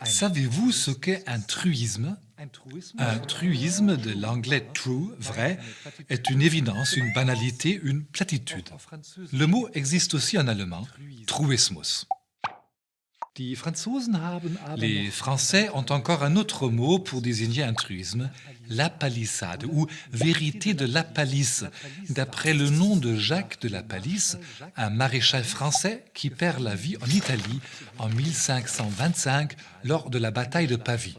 Savez-vous ce qu'est un truisme? Un truisme, de l'anglais true, vrai, est une évidence, une banalité, une platitude. Le mot existe aussi en allemand, Truismus. Les Français ont encore un autre mot pour désigner un truisme, la palissade ou vérité de la palisse, d'après le nom de Jacques de la Palisse, un maréchal français qui perd la vie en Italie en 1525 lors de la bataille de Pavie.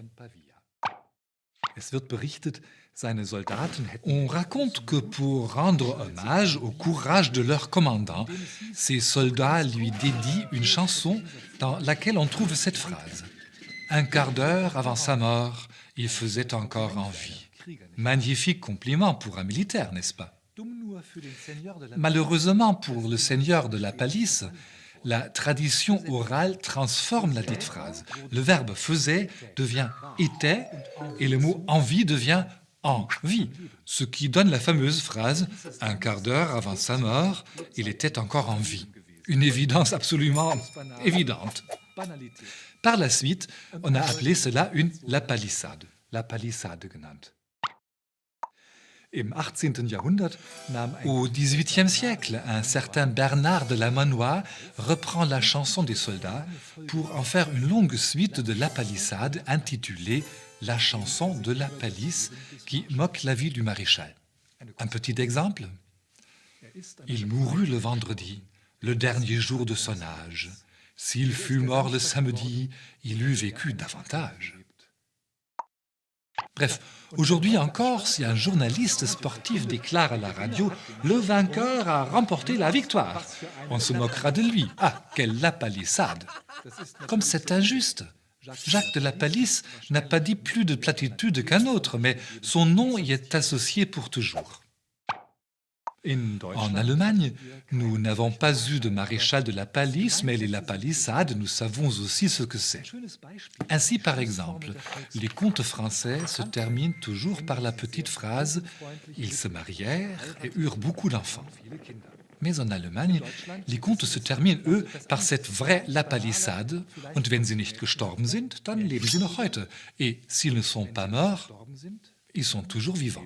On raconte que pour rendre hommage au courage de leur commandant, ces soldats lui dédient une chanson dans laquelle on trouve cette phrase. Un quart d'heure avant sa mort, il faisait encore envie. Magnifique compliment pour un militaire, n'est-ce pas? Malheureusement pour le seigneur de la Palisse, la tradition orale transforme la dite phrase. Le verbe faisait devient était et le mot envie devient envie, ce qui donne la fameuse phrase un quart d'heure avant sa mort, il était encore en vie. Une évidence absolument évidente. Par la suite, on a appelé cela une lapalissade, la palissade genannt. Au XVIIIe siècle, un certain Bernard de Lamannois reprend la chanson des soldats pour en faire une longue suite de la palissade intitulée La chanson de la palisse qui moque la vie du maréchal. Un petit exemple. Il mourut le vendredi, le dernier jour de son âge. S'il fût mort le samedi, il eût vécu davantage. Bref, aujourd'hui encore, si un journaliste sportif déclare à la radio « Le vainqueur a remporté la victoire », on se moquera de lui. Ah, quelle lapalissade! Comme c'est injuste! Jacques de la Palisse n'a pas dit plus de platitudes qu'un autre, mais son nom y est associé pour toujours. En Allemagne, nous n'avons pas eu de maréchal de la Palisse, mais les lapalissades, nous savons aussi ce que c'est. Ainsi, par exemple, les contes français se terminent toujours par la petite phrase « Ils se marièrent et eurent beaucoup d'enfants ». Mais en Allemagne, les contes se terminent, eux, par cette vraie lapalissade « Und wenn sie nicht gestorben sind, dann leben sie noch heute ». Et s'ils ne sont pas morts, ils sont toujours vivants.